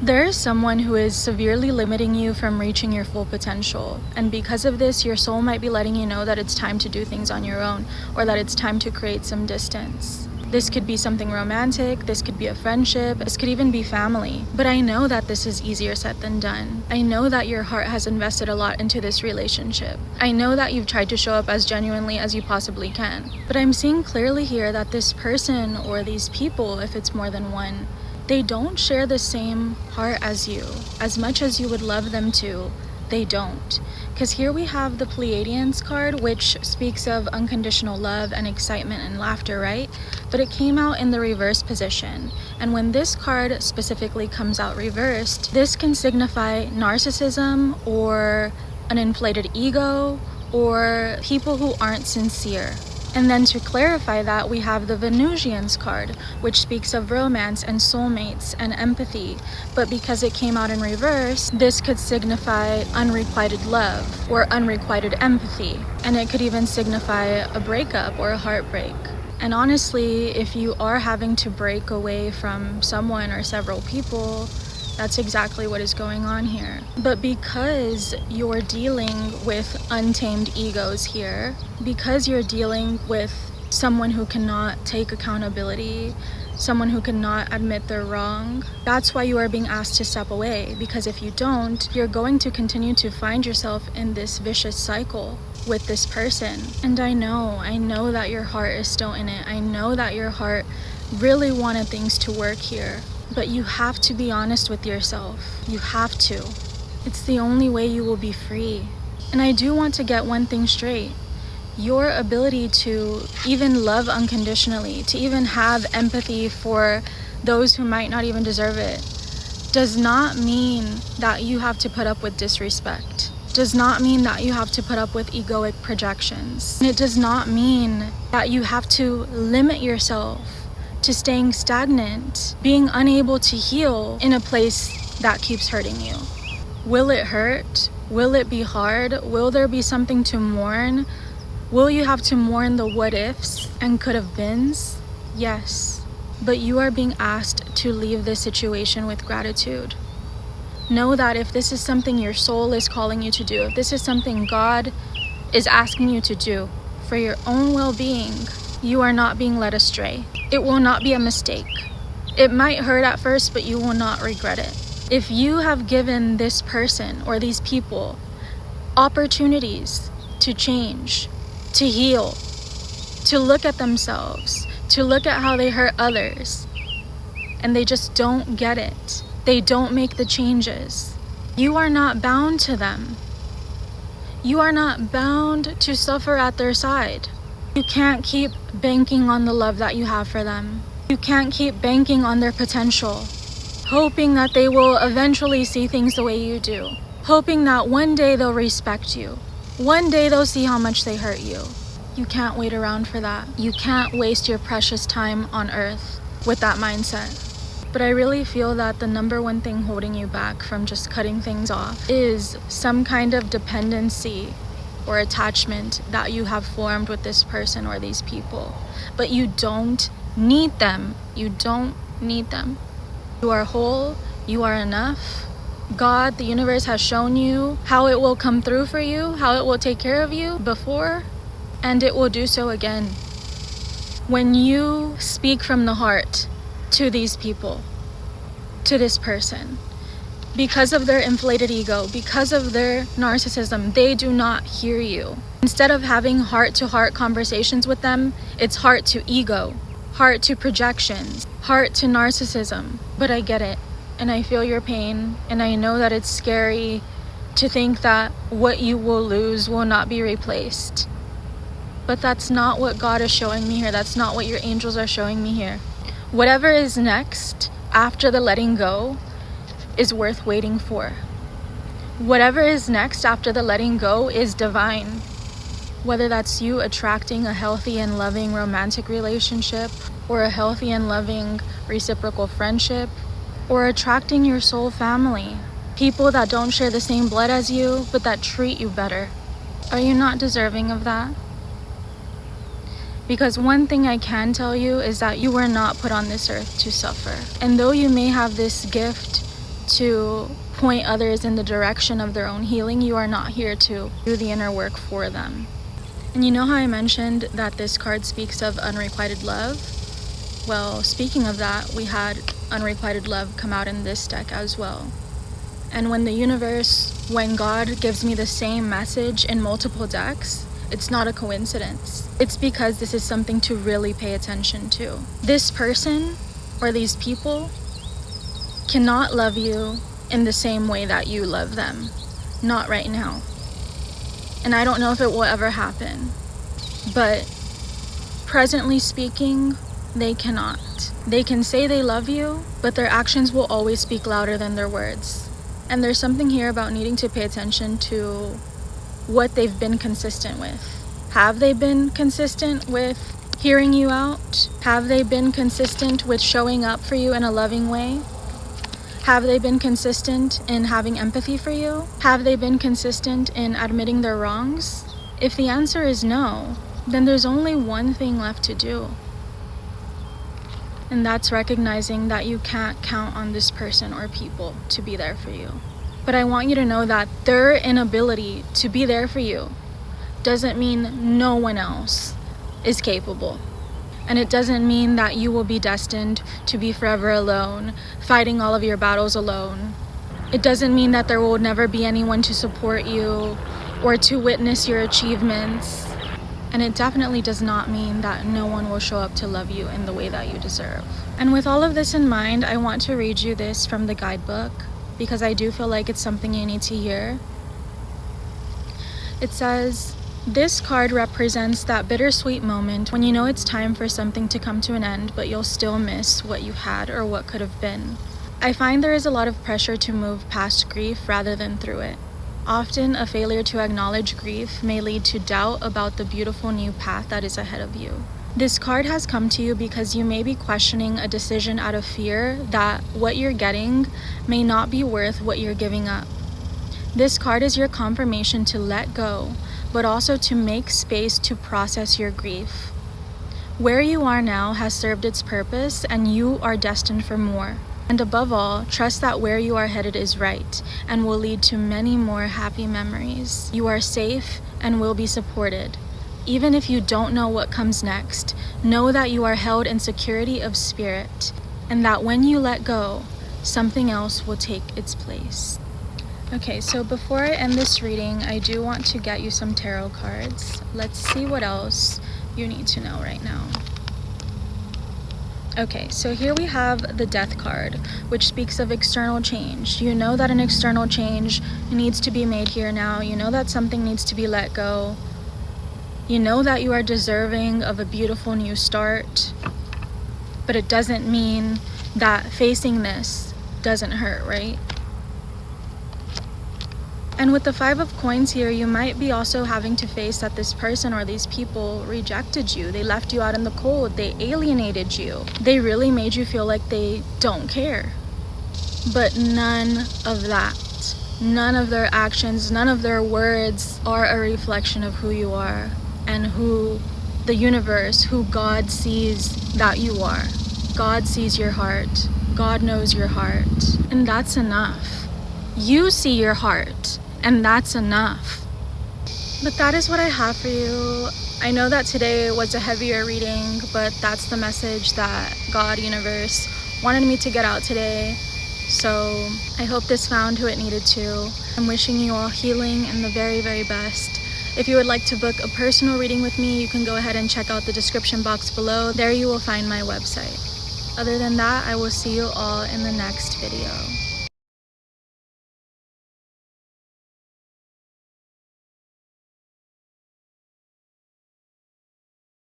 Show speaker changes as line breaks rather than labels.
There is someone who is severely limiting you from reaching your full potential, and because of this, your soul might be letting you know that it's time to do things on your own, or that it's time to create some distance. This could be something romantic, this could be a friendship, this could even be family. But I know that this is easier said than done. I know that your heart has invested a lot into this relationship. I know that you've tried to show up as genuinely as you possibly can. But I'm seeing clearly here that this person, or these people, if it's more than one, they don't share the same heart as you. As much as you would love them to, they don't. Because here we have the Pleiadians card, which speaks of unconditional love and excitement and laughter, right? But it came out in the reverse position. And when this card specifically comes out reversed, this can signify narcissism or an inflated ego or people who aren't sincere. And then to clarify that, we have the Venusians card, which speaks of romance and soulmates and empathy. But because it came out in reverse, this could signify unrequited love or unrequited empathy. And it could even signify a breakup or a heartbreak. And honestly, if you are having to break away from someone or several people, that's exactly what is going on here. But because you're dealing with untamed egos here, because you're dealing with someone who cannot take accountability, someone who cannot admit they're wrong, that's why you are being asked to step away. Because if you don't, you're going to continue to find yourself in this vicious cycle with this person. And I know that your heart is still in it. I know that your heart really wanted things to work here. But you have to be honest with yourself. You have to. It's the only way you will be free. And I do want to get one thing straight. Your ability to even love unconditionally, to even have empathy for those who might not even deserve it, does not mean that you have to put up with disrespect. Does not mean that you have to put up with egoic projections. And it does not mean that you have to limit yourself to staying stagnant, being unable to heal in a place that keeps hurting you. Will it hurt? Will it be hard? Will there be something to mourn? Will you have to mourn the what ifs and could have beens? Yes. But you are being asked to leave this situation with gratitude. Know that if this is something your soul is calling you to do, if this is something God is asking you to do for your own well-being, you are not being led astray. It will not be a mistake. It might hurt at first, but you will not regret it. If you have given this person or these people opportunities to change, to heal, to look at themselves, to look at how they hurt others, and they just don't get it, they don't make the changes, you are not bound to them. You are not bound to suffer at their side. You can't keep banking on the love that you have for them. You can't keep banking on their potential, hoping that they will eventually see things the way you do, hoping that one day they'll respect you, one day they'll see how much they hurt you. You can't wait around for that. You can't waste your precious time on earth with that mindset. But I really feel that the number one thing holding you back from just cutting things off is some kind of dependency or attachment that you have formed with this person or these people. But you don't need them. You don't need them. You are whole. You are enough. God, the universe, has shown you how it will come through for you, how it will take care of you before, and it will do so again. When you speak from the heart to these people, to this person, because of their inflated ego, because of their narcissism, they do not hear you. Instead of having heart-to-heart conversations with them, it's heart to ego, heart to projections, heart to narcissism. But I get it, and I feel your pain, and I know that it's scary to think that what you will lose will not be replaced. But that's not what God is showing me here. That's not what your angels are showing me here. Whatever is next after the letting go is worth waiting for. Whatever is next after the letting go is divine. Whether that's you attracting a healthy and loving romantic relationship, or a healthy and loving reciprocal friendship, or attracting your soul family, people that don't share the same blood as you, but that treat you better. Are you not deserving of that? Because one thing I can tell you is that you were not put on this earth to suffer. And though you may have this gift to point others in the direction of their own healing. You are not here to do the inner work for them. And you know how I mentioned that this card speaks of unrequited love? Well, speaking of that, we had unrequited love come out in this deck as well. And when the universe, when God gives me the same message in multiple decks, it's not a coincidence. It's because this is something to really pay attention to. This person or these people cannot love you in the same way that you love them. Not right now. And I don't know if it will ever happen. But presently speaking, they cannot. They can say they love you, but their actions will always speak louder than their words. And there's something here about needing to pay attention to what they've been consistent with. Have they been consistent with hearing you out? Have they been consistent with showing up for you in a loving way? Have they been consistent in having empathy for you? Have they been consistent in admitting their wrongs? If the answer is no, then there's only one thing left to do. And that's recognizing that you can't count on this person or people to be there for you. But I want you to know that their inability to be there for you doesn't mean no one else is capable. And it doesn't mean that you will be destined to be forever alone, fighting all of your battles alone. It doesn't mean that there will never be anyone to support you or to witness your achievements. And it definitely does not mean that no one will show up to love you in the way that you deserve. And with all of this in mind, I want to read you this from the guidebook because I do feel like it's something you need to hear. It says, "This card represents that bittersweet moment when you know it's time for something to come to an end, but you'll still miss what you had or what could have been. I find there is a lot of pressure to move past grief rather than through it. Often, a failure to acknowledge grief may lead to doubt about the beautiful new path that is ahead of you. This card has come to you because you may be questioning a decision out of fear that what you're getting may not be worth what you're giving up. This card is your confirmation to let go, but also to make space to process your grief. Where you are now has served its purpose, and you are destined for more. And above all, trust that where you are headed is right and will lead to many more happy memories. You are safe and will be supported. Even if you don't know what comes next, know that you are held in security of spirit, and that when you let go, something else will take its place." Okay, so before I end this reading, I do want to get you some tarot cards. Let's see what else you need to know right now. Okay, so here we have the Death card, which speaks of external change. You know that an external change needs to be made here now. You know that something needs to be let go. You know that you are deserving of a beautiful new start. But it doesn't mean that facing this doesn't hurt, right? And with the Five of Coins here, you might be also having to face that this person or these people rejected you. They left you out in the cold. They alienated you. They really made you feel like they don't care. But none of that, none of their actions, none of their words are a reflection of who you are and who the universe, who God sees that you are. God sees your heart. God knows your heart. And that's enough. You see your heart. And that's enough. But that is what I have for you. I know that today was a heavier reading, but that's the message that God, universe, wanted me to get out today. So I hope this found who it needed to. I'm wishing you all healing and the very, very best. If you would like to book a personal reading with me, you can go ahead and check out the description box below. There you will find my website. Other than that, I will see you all in the next video.